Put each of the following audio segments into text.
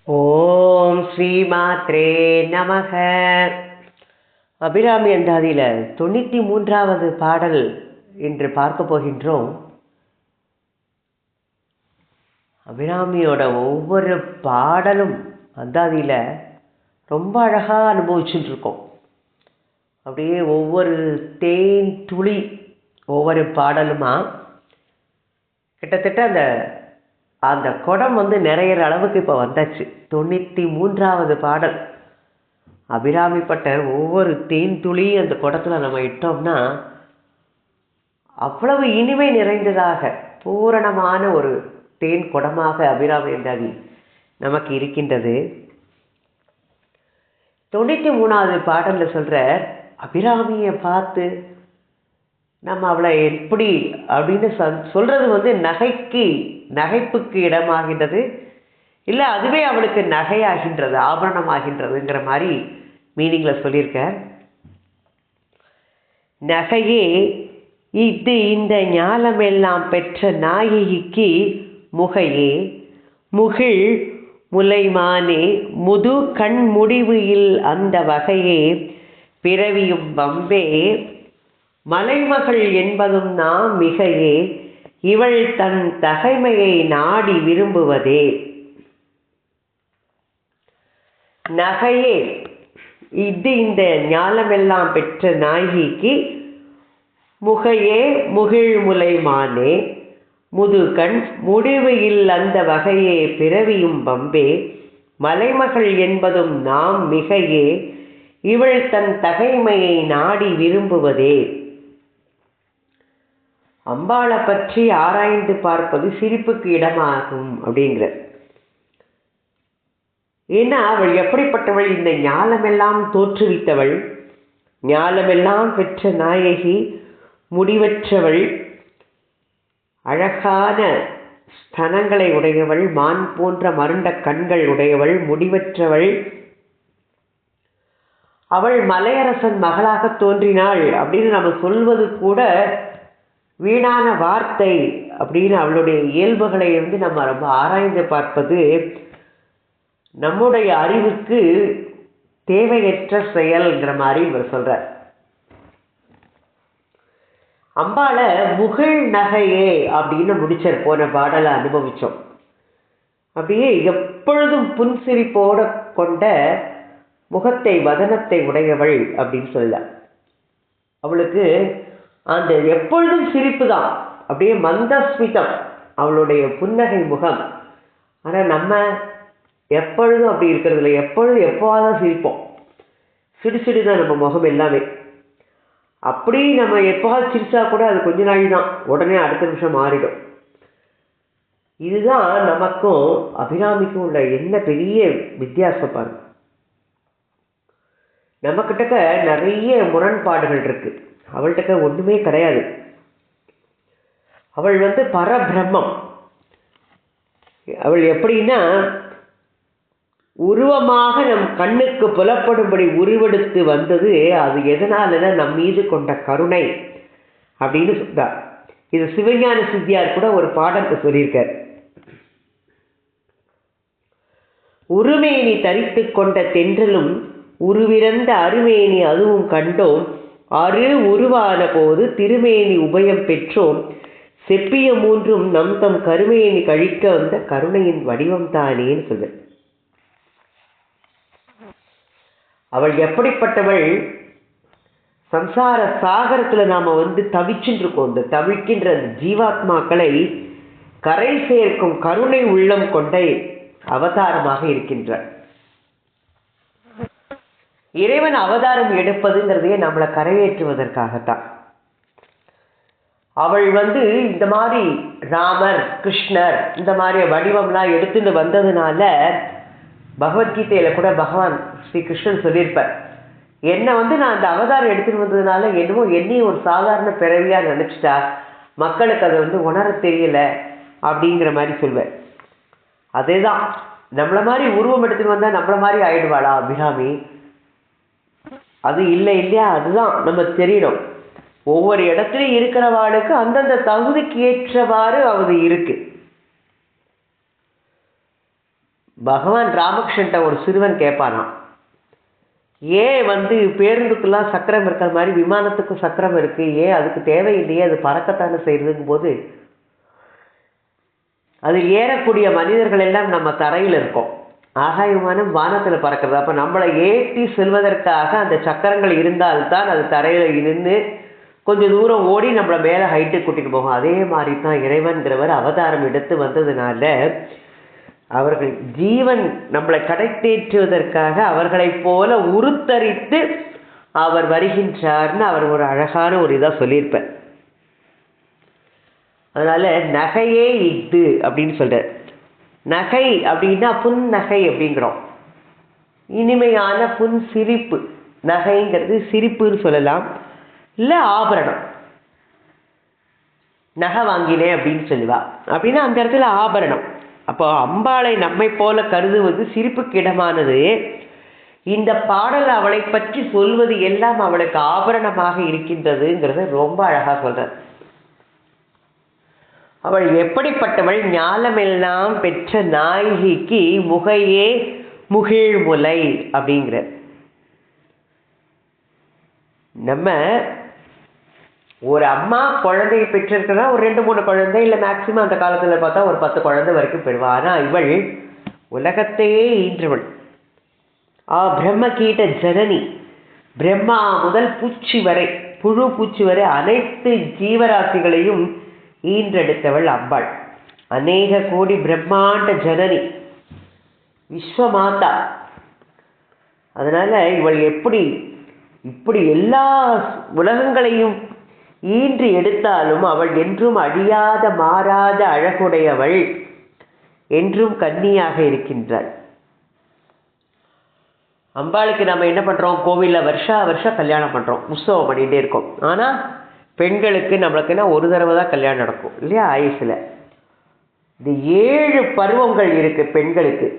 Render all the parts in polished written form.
ஓம் ஸ்ரீமாத்ரே நமக. அபிராமி அந்தாதியில் 93வது பாடல் என்று பார்க்க போகின்றோம். அபிராமியோட ஒவ்வொரு பாடலும் அந்தாதியில் ரொம்ப அழகாக அனுபவிச்சுட்டு இருக்கோம். அப்படியே ஒவ்வொரு தேன் துளி ஒவ்வொரு பாடலுமா கிட்டத்தட்ட அந்த குடம் நிறையிற அளவுக்கு இப்போ வந்தாச்சு. 93வது பாடல். அபிராமிப்பட்டர் ஒவ்வொரு தேன் துளி அந்த குடத்தில் நம்ம இட்டோம்னா அவ்வளவு இனிமை நிறைந்ததாக பூரணமான ஒரு தேன் குடமாக அபிராமி அந்தாதி நமக்கு இருக்கின்றது. 93வது பாடலில் சொல்கிற அபிராமியை பார்த்து நம்ம அவளை எப்படி அப்படின்னு சொல்கிறது நகைப்புக்கு இடமாகின்றது, இல்லை அதுவே அவளுக்கு நகையாகின்றது, ஆபரணமாகின்றதுங்கிற மாதிரி மீனிங்கில் சொல்லியிருக்க. நகையே இது இந்த ஞாலமெல்லாம் பெற்ற நாயகிக்கு முகையே முகிழ் முலைமானே முது கண் முடிவு இல் அந்த வகையே பிறவியும் வம்பே மலைமகள் என்பதும் நாம் மிகையே இவள் தன் தகைமையை நாடி விரும்புவதே. நகையே இது இந்த ஞாலமெல்லாம் பெற்ற நாயகிக்கு முகையே முகிழ் முலைமானே முதுகண் முடிவு இல் அந்த வகையே பிறவியும் பம்பே மலைமகள் என்பதும் நாம் மிகையே இவள் தன் தகைமையை நாடி விரும்புவதே. அம்பாளை பற்றி ஆராய்ந்து பார்ப்பது சிரிப்புக்கு இடமாகும் அப்படிங்கிற. ஏன்னா அவள் எப்படிப்பட்டவள், இந்த ஞாலமெல்லாம் தோற்றுவித்தவள், ஞாலமெல்லாம் பெற்ற நாயகி, முடிவற்றவள், அழகான ஸ்தனங்களை உடையவள், மான் போன்ற மருண்ட கண்கள் உடையவள், முடிவற்றவள். அவள் மலையரசன் மகளாக தோன்றினாள் அப்படின்னு நம்ம சொல்வது கூட வீணான வார்த்தை அப்படின்னு அவளுடைய இயல்புகளை நம்ம ரொம்ப ஆராய்ந்து பார்ப்பது நம்முடைய அறிவுக்கு தேவையற்ற செயல்ங்கிற மாதிரி இவர் சொல்றார். அம்பாளை முகிழ் நகையே அப்படின்னு முடிச்சார். போன பாடலை அனுபவிச்சோம். அப்படியே எப்பொழுதும் புன்சிரிப்போட கொண்ட முகத்தை வதனத்தை உடையவள் அப்படின்னு சொல்லலாம். அவளுக்கு அந்த எப்பொழுதும் சிரிப்பு தான், அப்படியே மந்தஸ்மிதம் அவளுடைய புன்னகை முகம். ஆனால் நம்ம எப்பொழுதும் அப்படி இருக்கிறதில்ல. எப்போதான் சிரிப்போம், சிடு தான் நம்ம முகம் எல்லாமே. அப்படி நம்ம எப்போது சிரிச்சா கூட அது கொஞ்ச நாள் தான், உடனே அடுத்த நிமிஷம் மாறிடும். இதுதான் நமக்கும் அபிராமிக்கும் உள்ள என்ன பெரிய வித்தியாசம் பாருங்க. நம்மக்கிட்ட நிறைய முரண்பாடுகள் இருக்கு, அவள்கிட்ட ஒன்றுமே கிடையாது. அவள் பரபிரம்மம். அவள் எப்படின்னா உருவமாக நம் கண்ணுக்கு புலப்படும்படி உருவெடுத்து வந்தது. அது எதனாலனா நம் மீது கொண்ட கருணை அப்படின்னு சொல்றார். இது சிவஞான சித்தியார் கூட ஒரு பாடத்தை சொல்லியிருக்கார். உருமேனி தரித்து கொண்ட தென்றலும் உருவிறந்த அருமேனி அதுவும் கண்டோம், அரு உருவான போது திருமேனி உபயம் பெற்றோம், செப்பிய மூன்றும் நம் தம் கருமேனி கழிக்க வந்த கருணையின் வடிவம் தானேன்னு சொல்லு. அவள் எப்படிப்பட்டவள், சம்சார சாகரத்துல நாம தவிச்சுட்டு இருக்கோம். இந்த தவிக்கின்ற ஜீவாத்மாக்களை கரை சேர்க்கும் கருணை உள்ளம் கொண்ட அவதாரமாக இருக்கின்றார். இறைவன் அவதாரம் எடுப்பதுங்கிறதே நம்மளை கரையேற்றுவதற்காகத்தான். அவள் இந்த மாதிரி ராமர் கிருஷ்ணர் இந்த மாதிரி வடிவம்லாம் எடுத்துட்டு வந்ததுனால பகவத்கீதையில கூட பகவான் ஸ்ரீ கிருஷ்ணன் சொல்லியிருப்பார், என்னை நான் அந்த அவதாரம் எடுத்துட்டு வந்ததுனால என்னவோ என்னையும் ஒரு சாதாரண பிறவியா நினைச்சிட்டா, மக்களுக்கு அதை உணர தெரியல அப்படிங்கிற மாதிரி சொல்வார். அதேதான், நம்மள மாதிரி உருவம் எடுத்துட்டு வந்தா நம்மள மாதிரி ஆயிடுவாளா அபிராமி? அது இல்லை இல்லையா? அதுதான் நம்ம தெரியணும். ஒவ்வொரு இடத்துலையும் இருக்கிறவாளுக்கு அந்தந்த தகுதிக்கு ஏற்றவாறு அது இருக்கு. பகவான் ராமகிருஷ்ணன்ட்ட ஒரு சிறுவன் கேட்பானாம், ஏன் பேருந்துக்கெல்லாம் சக்கரம் இருக்கிற மாதிரி விமானத்துக்கும் சக்கரம் இருக்கு, ஏன் அதுக்கு தேவையில்லையே, அது பறக்கத்தானே செய்யறதுங்கும் போது, அது ஏறக்கூடிய மனிதர்கள் எல்லாம் நம்ம தரையில் இருக்கோம், ஆகாய விமானம் வானத்தில் பறக்கிறது. அப்போ நம்மளை ஏற்றி செல்வதற்காக அந்த சக்கரங்கள் இருந்தால்தான் அது தரையில் இருந்து கொஞ்சம் தூரம் ஓடி நம்மளை மேலே ஹைட்டு கூட்டிட்டு போகும். அதே மாதிரி தான் இறைவன்கிறவர் அவதாரம் எடுத்து வந்ததுனால அவர்கள் ஜீவன் நம்மளை கடைத்தேற்றுவதற்காக அவர்களைப் போல உருத்தரித்து அவர் வருகின்றார்னு அவர் ஒரு அழகான ஒரு இதாக சொல்லியிருப்பார். அதனால நகையே இது அப்படின்னு சொல்றார். நகை அப்படின்னா புன் நகை அப்படிங்கிறோம், இனிமையான புன் சிரிப்பு. நகைங்கிறது சிரிப்புன்னு சொல்லலாம், இல்லை ஆபரணம். நகை வாங்கினேன் அப்படின்னு சொல்லுவா, அப்படின்னா அந்த இடத்துல ஆபரணம். அப்போ அம்பாளை நம்மை போல கருதுவது சிரிப்புக்கு இடமானது. இந்த பாடல் அவளை பற்றி சொல்வது எல்லாம் அவளுக்கு ஆபரணமாக இருக்கின்றதுங்கிறத ரொம்ப அழகா சொல்றார். அவள் எப்படிப்பட்டவள், ஞானமெல்லாம் பெற்ற நாயகிக்கு முகையே முகிழ்முலை அப்படிங்கிற. நம்ம ஒரு அம்மா குழந்தையை பெற்றிருக்கிறா, ஒரு 2-3 குழந்தை, இல்லை மேக்சிமம் அந்த காலத்தில் பார்த்தா ஒரு 10 குழந்தை வரைக்கும் பெறுவா. ஆனால் இவள் உலகத்தையே ஈன்றவள். பிரம்ம கீட்ட ஜனனி. பிரம்மா முதல் பூச்சி வரை, புழு பூச்சி வரை அனைத்து ஜீவராசிகளையும் ஈன்றெடுத்தவள் அம்பாள். அநேக கோடி பிரம்மாண்ட ஜனனி, விஸ்வமாதா. அதனால இவள் இப்படி எல்லா உலகங்களையும் ஈன்று எடுத்தாலும் அவள் என்றும் அழியாத மாறாத அழகுடையவள், என்றும் கன்னியாக இருக்கின்றாள். அம்பாளுக்கு நம்ம என்ன பண்றோம், கோவிலில் வருஷம் கல்யாணம் பண்றோம், உற்சவம் பண்ணிகிட்டே இருக்கோம். ஆனால் பெண்களுக்கு நம்மளுக்குன்னா ஒரு தடவை தான் கல்யாணம் நடக்கும் இல்லையா ஆயுசில். இந்த 7 பருவங்கள் இருக்கு பெண்களுக்கு.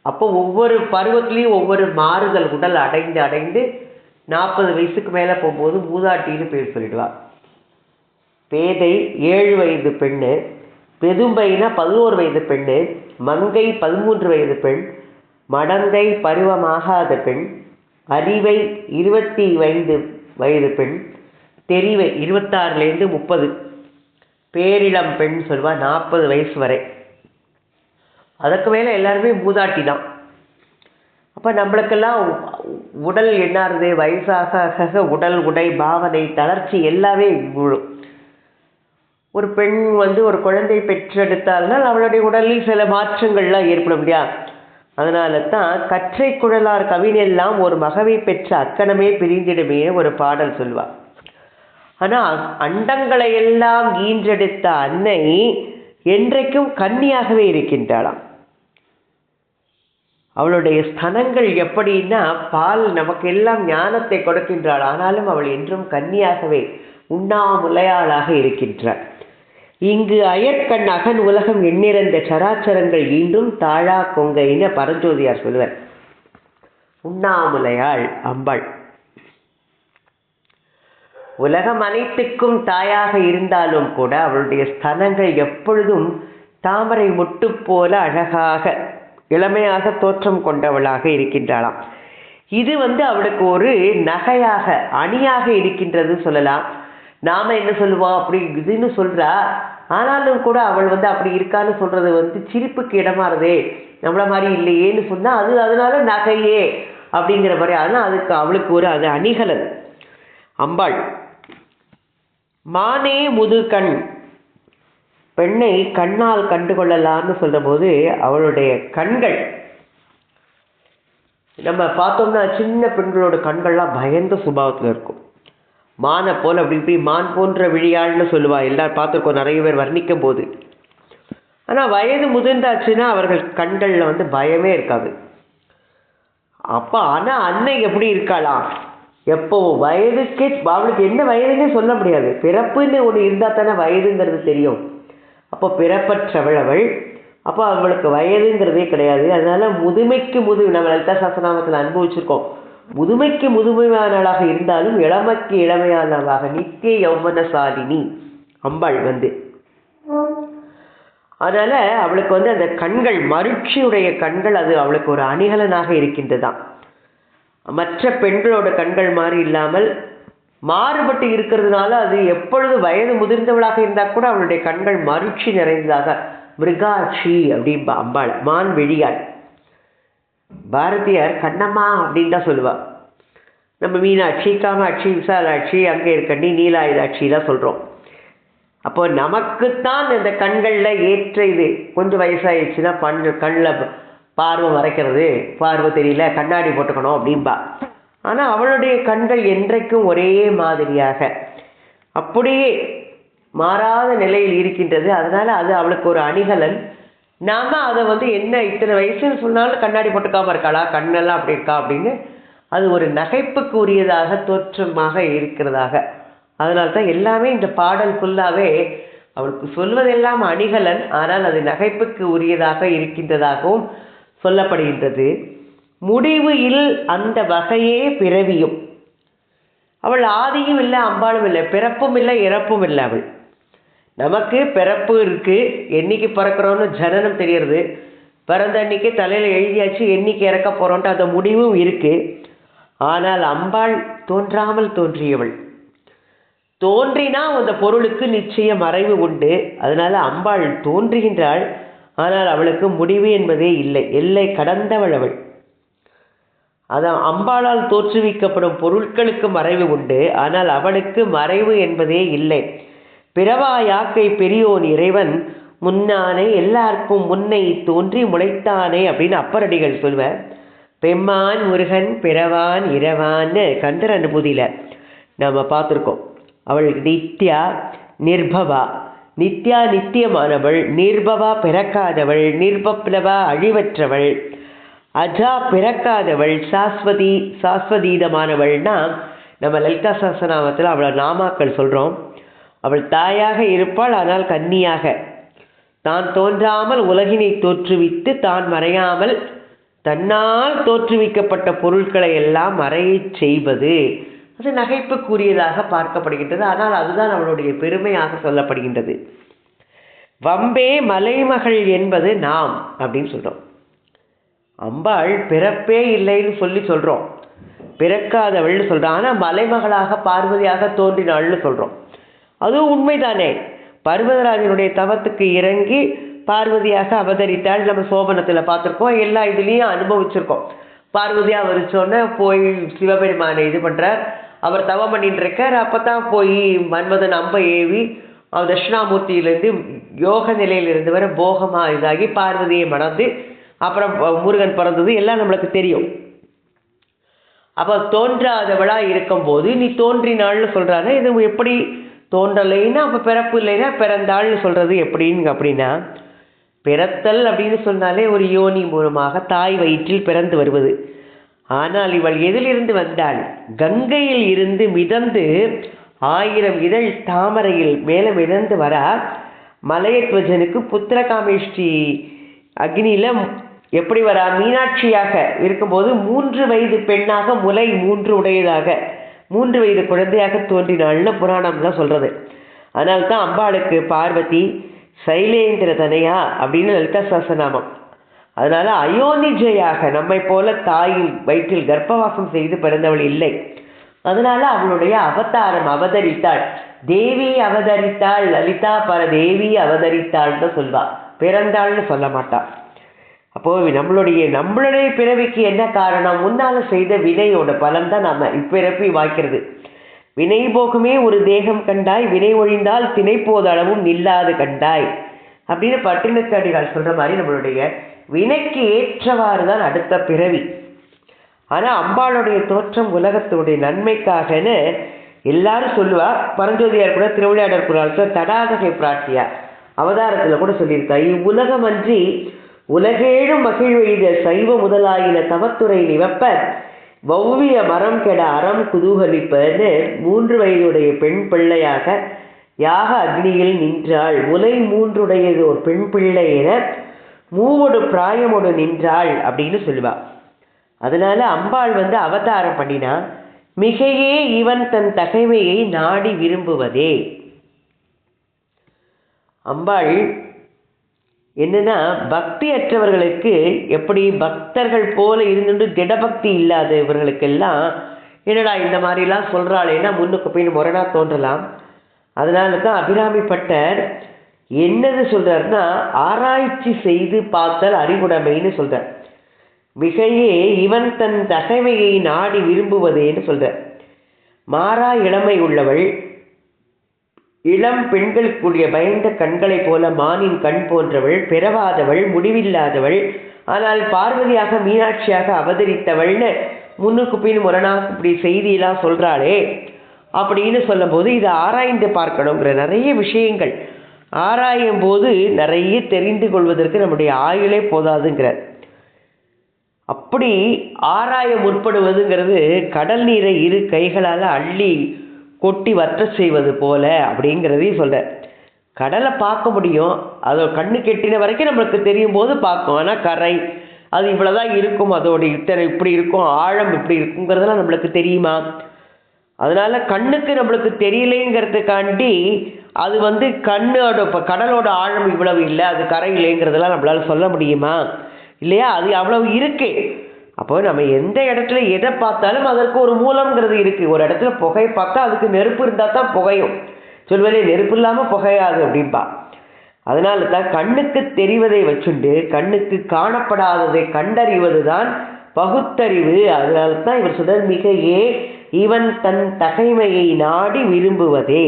அப்போ ஒவ்வொரு பருவத்திலையும் ஒவ்வொரு மாறுதல் உடல் அடைந்து 40 வயசுக்கு மேலே போகும்போது மூதாட்டின்னு பேர் சொல்லிடுவா. பேதை 7 வயது பெண்ணு, பெதும்பைனா 11 வயது பெண்ணு, மங்கை 13 வயது பெண், மடந்தை பருவமாகாத பெண், அறிவை 25 வயது பெண், தெரிவை 26லேருந்து 30, பேரிளம் பெண் சொல்வா 40 வயசு வரை. அதுக்கு மேலே எல்லாருமே மூதாட்டி தான். அப்போ நம்மளுக்கெல்லாம் உடல் என்னாருது, வயசாக உடல் உடை பாவனை தளர்ச்சி எல்லாமே விழும். ஒரு பெண் ஒரு குழந்தை பெற்றெடுத்தால்னால் அவளுடைய உடலில் சில மாற்றங்கள்லாம் ஏற்படும் இல்லையா. அதனால தான் கற்றை குழலார் கவினெல்லாம் ஒரு மகவை பெற்ற அக்கணமே பிரிந்திடுமே ஒரு பாடல் சொல்வாள். ஆனால் அண்டங்களை எல்லாம் ஈன்றெடுத்த அன்னை என்றைக்கும் கன்னியாகவே இருக்கின்றாளாம். அவளுடைய ஸ்தனங்கள் எப்படின்னா பால் நமக்கு எல்லாம் ஞானத்தை கொடுக்கின்றாள். ஆனாலும் அவள் என்றும் கன்னியாகவே உண்ணாமுலையாளாக இருக்கின்றாள். இங்கு அயற்கண் அகன் உலகம் எண்ணிறந்த சராச்சரங்கள் ஈண்டும் தாழா கொங்கைன்னு பரஞ்சோதியார் சொல்லுவார். உண்ணாமுலையாள் அம்பாள் உலகம் அனைத்துக்கும் தாயாக இருந்தாலும் கூட அவளுடைய ஸ்தனங்கள் எப்பொழுதும் தாமரை மொட்டு போல அழகாக இளமையாக தோற்றம் கொண்டவளாக இருக்கின்றாளாம். இது அவளுக்கு ஒரு நகையாக அணியாக இருக்கின்றது சொல்லலாம். நாம என்ன சொல்லுவோம், அப்படி இதுன்னு சொல்றா. ஆனாலும் கூட அவள் அப்படி இருக்கான்னு சொல்றது சிரிப்புக்கு இடமாறுதே, நம்மள மாதிரி இல்லையேன்னு சொன்னா அது அதனால நகையே அப்படிங்கிற மாதிரி. ஆனால் அதுக்கு அவளுக்கு ஒரு அது அணிகலன் அம்பாள். மானே முதுகண், பெண்ணை கண்ணால் கண்டுகொள்ளலாம்னு சொல்ற போது அவளுடைய கண்கள் நம்ம பார்த்தோம்னா சின்ன பெண்களோட கண்கள்லாம் பயந்த சுபாவத்தில் இருக்கும். மானை போல் அப்படி இப்படி மான் போன்ற விழியாள்னு சொல்லுவா, எல்லாரும் பார்த்துருக்கோம் நிறைய பேர் வர்ணிக்கும் போது. ஆனால் வயது முதிர்ந்தாச்சுன்னா அவர்கள் கண்களில் பயமே இருக்காது. அப்போ ஆனால் அன்னை எப்படி இருக்காளாம், எப்போ வயதுக்கே அவளுக்கு என்ன வயதுன்னே சொல்ல முடியாது. பிறப்புன்னு ஒன்று இருந்தால் தானே வயதுங்கிறது தெரியும். அப்போ பிறப்பற்றவள் அவள். அப்போ அவளுக்கு வயதுங்கிறதே கிடையாது. அதனால முதுமைக்கு நம்ம லலிதா சஹஸ்ரநாமத்தில் அனுபவிச்சிருக்கோம். முதுமைக்கு முதுமையானவளாக இருந்தாலும் இளமைக்கு இளமையானவளாக நித்திய யௌவனசாலினி அம்பாள். அதனால் அவளுக்கு வந்து அந்த கண்கள், மருட்சியுடைய கண்கள், அது அவளுக்கு ஒரு அணிகலனாக இருக்கின்றதாம். மற்ற பெண்களோட கண்கள் மாதிரி இல்லாமல் மாறுபட்டு இருக்கிறதுனால அது எப்பொழுது வயது முதிர்ந்தவளாக இருந்தால் கூட அவளுடைய கண்கள் மருட்சி நிறைந்ததாக, மிருகாட்சி அப்படின்பா அம்பாள், மான் வெளியாள். பாரதியார் கண்ணம்மா அப்படின்னு தான் சொல்லுவாள். நம்ம மீனாட்சி, காமாட்சி, விசாலாட்சி, அங்கே இருக்கண்டி, நீலாயுதாட்சிலாம் சொல்கிறோம். அப்போ நமக்குத்தான் இந்த கண்களில் ஏற்ற இது கொஞ்சம் வயசாகிடுச்சுன்னா கண்ணில் பார்வை மறைக்கிறது, பார்வை தெரியல, கண்ணாடி போட்டுக்கணும் அப்படின்பா. ஆனால் அவளுடைய கண்கள் என்றைக்கும் ஒரே மாதிரியாக அப்படியே மாறாத நிலையில் இருக்கின்றது. அதனால் அது அவளுக்கு ஒரு அணிகலன். நாம் அதை வந்து என்ன இத்தனை வயசுன்னு சொன்னாலும் கண்ணாடி போட்டுக்காமல் இருக்காளா, கண்ணெல்லாம் அப்படி இருக்கா அப்படின்னு அது ஒரு நகைப்புக்கு உரியதாக தோற்றமாக இருக்கிறதாக. அதனால தான் எல்லாமே இந்த பாடல் ஃபுல்லாகவே அவளுக்கு சொல்வதெல்லாம் அணிகலன், ஆனால் அது நகைப்புக்கு உரியதாக இருக்கின்றதாகவும் சொல்லப்படுகின்றது. முடிவு இல் அந்த வகையே பிறவியும். அவள் ஆதியும் இல்லை, அம்பாளும் இல்லை, பிறப்பும் இல்லை, இறப்பும் இல்லை. அவள் நமக்கு பிறப்பு இருக்குது, என்னைக்கு பிறக்கிறோன்னு ஜனனம் தெரியறது, பிறந்த அன்னைக்கு தலையில் எழுதியாச்சு என்னைக்கு இறக்க போகிறோன்ட்டு அந்த முடிவும் இருக்குது. ஆனால் அம்பாள் தோன்றாமல் தோன்றியவள். தோன்றினா அந்த பொருளுக்கு நிச்சயம் மறைவு உண்டு. அதனால் அம்பாள் தோன்றுகின்றாள், ஆனால் அவளுக்கு முடிவு என்பதே இல்லை, எல்லை கடந்தவள் அவள். அதான் அம்பாளால் தோற்றுவிக்கப்படும் பொருட்களுக்கு மறைவு உண்டு, ஆனால் அவளுக்கு மறைவு என்பதே இல்லை. பிறவா யாக்கை பெரியோன் இறைவன் முன்னானே எல்லாருக்கும் முன்னை தோன்றி முளைத்தானே அப்படின்னு அப்பரடிகள் சொல்வர். பெம்மான் முருகன் பிறவான் இரவான்னு கந்தர் அனுபூதியில் நம்ம பார்த்துருக்கோம். அவள் நித்யா நிர்பவா, நித்யா நித்தியமானவள், நிர்பவா பிறக்காதவள், நிர்பப்ளவா அழிவற்றவள், அஜா பிறக்காதவள், சாஸ்வதி சாஸ்வதீதமானவள்னா நம்ம லலிதா சஹஸ்ரநாமத்தில் அவளை நாமாக்கள் சொல்கிறோம். அவள் தாயாக இருப்பாள், ஆனால் கன்னியாக. தான் தோன்றாமல் உலகினை தோற்றுவித்து தான் மறையாமல் தன்னால் தோற்றுவிக்கப்பட்ட பொருட்களை எல்லாம் மறையச் செய்வது அது நகைப்புக்குரியதாக பார்க்கப்படுகின்றது. ஆனால் அதுதான் அவளுடைய பெருமையாக சொல்லப்படுகின்றது. வம்பே மலைமகள் என்பது நாம் அப்படின்னு சொல்கிறோம். அம்பாள் பிறப்பே இல்லைன்னு சொல்கிறோம், பிறக்காதவள்னு சொல்கிறோம். ஆனால் மலைமகளாக பார்வதியாக தோன்றினாள்னு சொல்கிறோம். அதுவும் உண்மைதானே. பர்வதராஜனுடைய தவத்துக்கு இறங்கி பார்வதியாக அவதரித்தாள். நம்ம சோபனத்தில் பார்த்துருக்கோம், எல்லா இதுலேயும் அனுபவிச்சிருக்கோம். பார்வதியாக வரிச்சோன்னே போய் சிவபெருமானை இது பண்ணுறார், அவர் தவம் பண்ணிட்டு இருக்கார். அப்போ தான் போய் மன்மதன் அம்பை ஏவி அவர் தட்சிணாமூர்த்தியிலேருந்து யோக நிலையிலிருந்து வர போகமாக இதாகி பார்வதியை மணந்து அப்புறம் முருகன் பிறந்தது எல்லாம் நம்மளுக்கு தெரியும். அப்போ தோன்றாதவளாக இருக்கும்போது நீ தோன்றினாள்னு சொல்கிறாங்க. இது எப்படி தோன்றலைன்னா அப்போ பிறப்பு இல்லைன்னா பிறந்தாள்னு சொல்கிறது எப்படின்னு அப்படின்னா, பிறத்தல் அப்படின்னு சொன்னாலே ஒரு யோனி மூலமாக தாய் வயிற்றில் பிறந்து வருவது. ஆனால் இவள் எதிலிருந்து வந்தாள்? கங்கையில் இருந்து மிதந்து 1000 இதழ் தாமரையில் மேலே மிதந்து வர மலையத்வஜனுக்கு புத்திரகாமேஷ்டி அக்னியில் எப்படி வரா? மீனாட்சியாக இருக்கும்போது 3 வயது பெண்ணாக முலை 3 உடையதாக 3 வயது குழந்தையாக தோன்றினாள்னு புராணம் தான் சொல்கிறது. அதனால தான் அம்பாளுக்கு பார்வதி சைலேந்திர தனையா அப்படின்னு லலிதா சஹஸ்ரநாமம். அதனால் அயோனிஜையாக நம்மை போல தாயில் வயிற்றில் கர்ப்பவாசம் செய்து பிறந்தவள் இல்லை. அதனால் அவளுடைய அவதாரம் அவதரித்தாள், தேவி அவதரித்தாள், லலிதா பரதேவி அவதரித்தாள்னு சொல்வாள், பிறந்தாள்னு சொல்ல மாட்டாள். அப்போது நம்மளுடைய பிறவிக்கு என்ன காரணம்? முன்னால் செய்த வினையோட பலன் தான் நம்ம இப்பிறப்பி வாய்க்கிறது. வினை போகுமே ஒரு தேகம் கண்டாய், வினை ஒழிந்தால் திணை போதளவும் நில்லாது கண்டாய் அப்படின்னு பட்டினத்தாடிகள் சொல்கிற மாதிரி நம்மளுடைய வினைக்கு ஏற்றவாறு தான் அடுத்த பிறவி. ஆனால் அம்பாளுடைய தோற்றம் உலகத்துடைய நன்மைக்காகன்னு எல்லாரும் சொல்லுவா. பரஞ்சோதியார் கூட திருவிளையாடற் புராணத்தில் தடாகை பிராட்டியார் அவதாரத்தில் கூட சொல்லியிருக்கா, இவ்வுலகமன்றி உலகேழும் மகிழ்வெய்த சைவ முதலாயின தவத்துறை நிவப்ப வௌவிய மரம் கெட அறம் குதூகலிப்பன்னு 3 வயதுடைய பெண் பிள்ளையாக யாக அக்னியில் நின்றாள். முலை 3 உடையது ஒரு பெண் பிள்ளை என 3 பிராயமோடு நின்றாள் அப்படின்னு சொல்லுவாள். அதனால அம்பாள் அவதாரம் பண்ணினா மிகையே இவன் தன் தகைமையை நாடி விரும்புவதே. அம்பாள் என்னன்னா பக்தி அற்றவர்களுக்கு எப்படி பக்தர்கள் போல இருந்துட்டு திடபக்தி இல்லாதவர்களுக்கெல்லாம் என்னடா இந்த மாதிரிலாம் சொல்கிறாளேன்னா முன்னுக்கு பின் முரணா தோன்றலாம். அதனால தான் அபிராமி பட்டர் என்னது சொல்கிறாருன்னா, ஆராய்ச்சி செய்து பார்த்தல் அறிவுடைமைன்னு சொல்கிறார். மிகையே இவன் தன் தகைமையை நாடி விரும்புவதேன்னு சொல்கிறார். மாறா இளமை உள்ளவள், இளம் பெண்களுக்குரிய பயந்த கண்களைப் போல மானின் கண் போன்றவள், பிறவாதவள், முடிவில்லாதவள், ஆனால் பார்வதியாக மீனாட்சியாக அவதரித்தவள்னு முன்னுக்கு பின் முரணாக இப்படி செய்தியெல்லாம் சொல்கிறாளே அப்படின்னு சொல்லும் போது இதை ஆராய்ந்து பார்க்கணுங்கிற நிறைய விஷயங்கள் ஆராயும் போது நிறைய தெரிந்து கொள்வதற்கு நம்முடைய ஆயுளே போதாதுங்கிறார். அப்படி ஆராய முற்படுவதுங்கிறது கடல் நீரை இரு கைகளால் அள்ளி கொட்டி வற்ற செய்வது போல அப்படிங்கிறதையும் சொல்ற. கடலை பார்க்க முடியும், அதை கண்ணு கெட்டின வரைக்கும் நம்மளுக்கு தெரியும் போது பார்க்கும். ஆனால் கரை அது இவ்வளோதான் இருக்கும், அதோட இத்தனை இப்படி இருக்கும், ஆழம் இப்படி இருக்குங்கிறதெல்லாம் நம்மளுக்கு தெரியுமா? அதனால கண்ணுக்கு நம்மளுக்கு தெரியலைங்கிறதுக்காண்டி அது கண்ணோட இப்போ கடலோட ஆழம் இவ்வளவு இல்லை, அது கரை இல்லைங்கிறதெல்லாம் நம்மளால சொல்ல முடியுமா? இல்லையா? அது அவ்வளவு இருக்கு. அப்போ நம்ம எந்த இடத்துல எதை பார்த்தாலும் அதற்கு ஒரு மூலம்ங்கிறது இருக்கு. ஒரு இடத்துல புகை பார்த்தா அதுக்கு நெருப்பு இருந்தால் தான் புகையும். சொல்வதே நெருப்பு இல்லாமல் புகையாது அப்படின்பா. அதனால தான் கண்ணுக்கு தெரிவதை வச்சுண்டு கண்ணுக்கு காணப்படாததை கண்டறிவது தான் பகுத்தறிவு. அதனால தான் இவர் சொல்ற மிகையே இவன் தன் தகைமையை நாடி விரும்புவதே.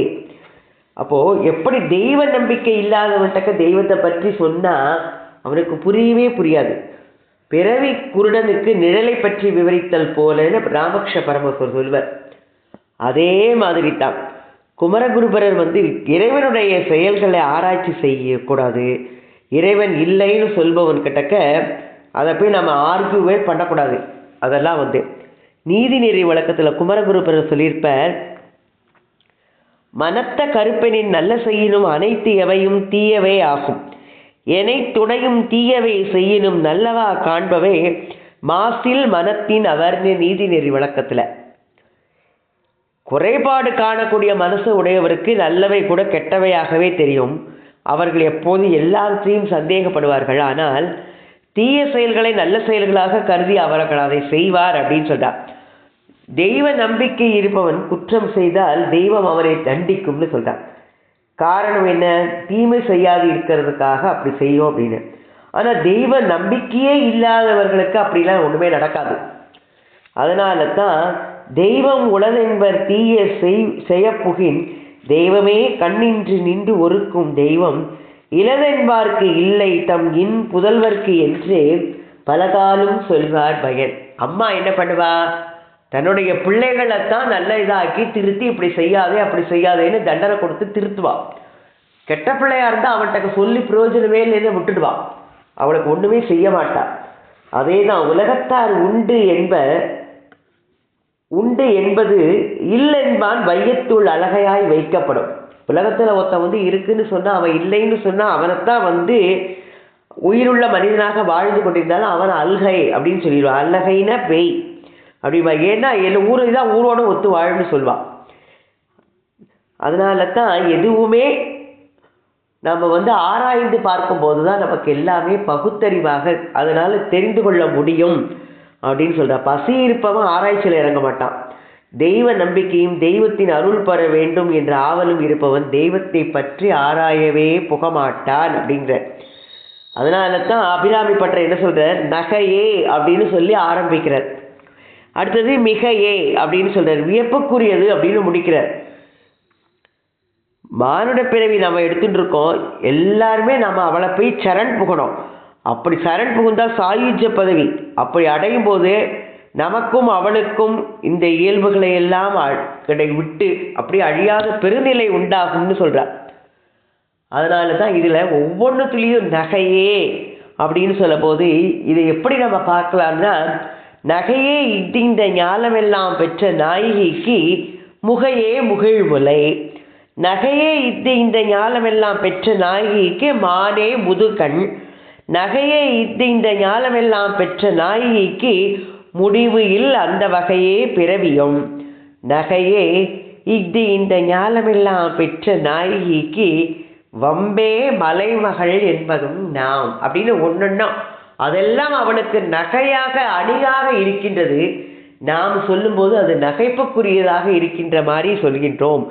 அப்போ எப்படி தெய்வ நம்பிக்கை இல்லாதவன்கிட்ட தெய்வத்தை பற்றி சொன்னா அவனுக்கு புரியவே புரியாது. பிறவி குருடனுக்கு நிழலை பற்றி விவரித்தல் போலன்னு ராமகிருஷ்ண பரமஹம்சர் சொல்வர். அதே மாதிரி தான் குமரகுருபரர் இறைவனுடைய செயல்களை ஆராய்ச்சி செய்யக்கூடாது. இறைவன் இல்லைன்னு சொல்பவன் கிட்டக்க அதை போய் நம்ம ஆர்கியூவே பண்ணக்கூடாது. அதெல்லாம் நீதிநெறி வழக்கத்தில் குமரகுருபரர் சொல்லியிருப்பார், மனத்த கருப்பெனின் நல்ல செய்யினும் அனைத்து எவையும் தீயவே ஆகும், எனை துணையும் தீயவை செய்யினும் நல்லவா காண்பவே மாசில் மனத்தின் அவர்னு நீதிநெறி வழக்கத்தில். குறைபாடு காணக்கூடிய மனசு உடையவருக்கு நல்லவை கூட கெட்டவையாகவே தெரியும். அவர்கள் எப்போது எல்லாத்தையும் சந்தேகப்படுவார்கள். ஆனால் தீய செயல்களை நல்ல செயல்களாக கருதி அவர்கள் அதை செய்வார் அப்படின்னு சொல்றார். தெய்வ நம்பிக்கை இருப்பவன் குற்றம் செய்தால் தெய்வம் அவனை தண்டிக்கும்னு சொல்றார். காரணம் என்ன? தீமை செய்யாது இருக்கிறதுக்காக அப்படி செய்யும் அப்படின்னு. ஆனால் தெய்வ நம்பிக்கையே இல்லாதவர்களுக்கு அப்படிலாம் ஒன்றுமே நடக்காது. அதனால தான் தெய்வம் உளதென்பர் தீய செய்யப்புகின் தெய்வமே கண்ணின்று நின்று ஒருக்கும் தெய்வம் இளதென்பார்க்கு இல்லை தம் இன் புதல்வர்க்கு என்று பலகாலும் சொல்வார் பயன். அம்மா என்ன பண்ணுவா? தன்னுடைய பிள்ளைகளைத்தான் நல்ல இதாக்கி திருத்தி இப்படி செய்யாதே அப்படி செய்யாதேன்னு தண்டனை கொடுத்து திருத்துவா. கெட்ட பிள்ளையா இருந்தால் அவன்கிட்ட சொல்லி பிரயோஜனமே இல்லைன்னு விட்டுடுவா. அவளுக்கு ஒன்றுமே செய்ய மாட்டா. அதே தான் உலகத்தார் உண்டு என்பது இல்லென்பான் வையத்துள் அழகையாய் வைக்கப்படும். உலகத்தில் ஒருத்தன் இருக்குன்னு சொன்னால் அவன் இல்லைன்னு சொன்னால் அவனைத்தான் உயிருள்ள மனிதனாக வாழ்ந்து கொண்டிருந்தாலும் அவன் அல்கை அப்படின்னு சொல்லிடுவான். அல்லகைன்னா பேய் அப்படிமா. ஏன்னா ஊர் இதான் ஊரோட ஒத்து வாழும்னு சொல்லுவான். அதனால தான் எதுவுமே நம்ம ஆராய்ந்து பார்க்கும்போது தான் நமக்கு எல்லாமே பகுத்தறிவாக அதனால தெரிந்து கொள்ள முடியும் அப்படின்னு சொல்ற. பசி இருப்பவன் ஆராய்ச்சியில் இறங்க மாட்டான். தெய்வ நம்பிக்கையும் தெய்வத்தின் அருள் பெற வேண்டும் என்ற ஆவலும் இருப்பவன் தெய்வத்தை பற்றி ஆராயவே புகமாட்டான் அப்படிங்கிற. அதனால தான் அபிராமி பட்டர் என்ன சொல்றார்? நகையே அப்படின்னு சொல்லி ஆரம்பிக்கிறார். அடுத்தது மிகையே அப்படின்னு சொல்றார். வியப்புக்குரியது அப்படின்னு முடிக்கிறார். மானுட பிறவி நம்ம எடுத்துட்டு இருக்கோம். எல்லாருமே நம்ம அவளை போய் சரண் புகணும். அப்படி சரண் புகுந்தால் சாயுஜ்ய பதவி அப்படி அடையும் போது நமக்கும் அவளுக்கும் இந்த இயல்புகளை எல்லாம் விட்டு அப்படி அழியாத பெருநிலை உண்டாகும்னு சொல்றார். அதனால தான் இதுல ஒவ்வொன்றுத்துலேயும் நகையே அப்படின்னு சொல்லும் போது இதை எப்படி நம்ம பார்க்கலாம்னா, நகையே இட்டிந்த ஞானமெல்லாம் பெற்ற நாயகிக்கு முகையே முகிழ்முலை, நகையே இந்த ஞானமெல்லாம் பெற்ற நாயகிக்கு மானே முதுகண், நகையே இந்த ஞானமெல்லாம் பெற்ற நாயகிக்கு முடிவு இல் அந்த வகையே பிறவியும், நகையே இந்த ஞானமெல்லாம் பெற்ற நாயகிக்கு வம்பே மலைமகள் என்பதும் நாம் அப்படின்னு ஒன்னொன்னா அதெல்லாம் அவனுக்கு நகையாக அணியாக இருக்கின்றது. நாம் சொல்லும்போது அது நகைப்புக்குரியதாக இருக்கின்ற மாதிரி சொல்கின்றோம்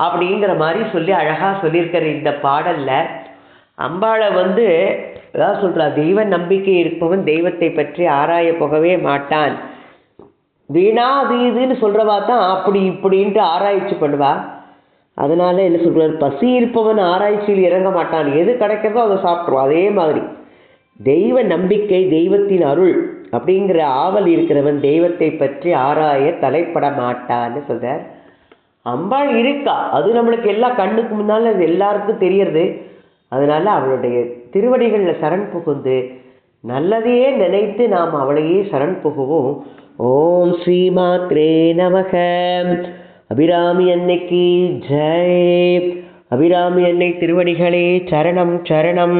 அப்படிங்கிற மாதிரி சொல்லி அழகா சொல்லியிருக்கிற இந்த பாடல்ல அம்பாளை அதான் சொல்றா, தெய்வ நம்பிக்கை இருப்பவன் தெய்வத்தை பற்றி ஆராய போகவே மாட்டான். வீணா அது இதுன்னு சொல்றவா தான் அப்படி இப்படின்ட்டு ஆராய்ச்சி பண்ணுவா. அதனால என்ன சொல்றாரு, பசி இருப்பவன் ஆராய்ச்சியில் இறங்க மாட்டான், எது கிடைக்கிறதோ அதை சாப்பிட்ருவான். அதே மாதிரி தெய்வ நம்பிக்கை, தெய்வத்தின் அருள் அப்படிங்கிற ஆவல் இருக்கிறவன் தெய்வத்தை பற்றி ஆராய தலைப்பட மாட்டான்னு சொல்றார். அம்பாள் இருக்கா, அது நம்மளுக்கு எல்லா கண்ணுக்கு முன்னால் அது எல்லாருக்கும் தெரியறது. அதனால அவளுடைய திருவடிகளில் சரண் புகுந்து நல்லதையே நினைத்து நாம் அவளையே சரண் புகுவோம். ஓம் ஸ்ரீமாத்ரே நமக. அபிராமி அன்னைக்கு ஜெய். அபிராமி அன்னை திருவடிகளே சரணம் சரணம்.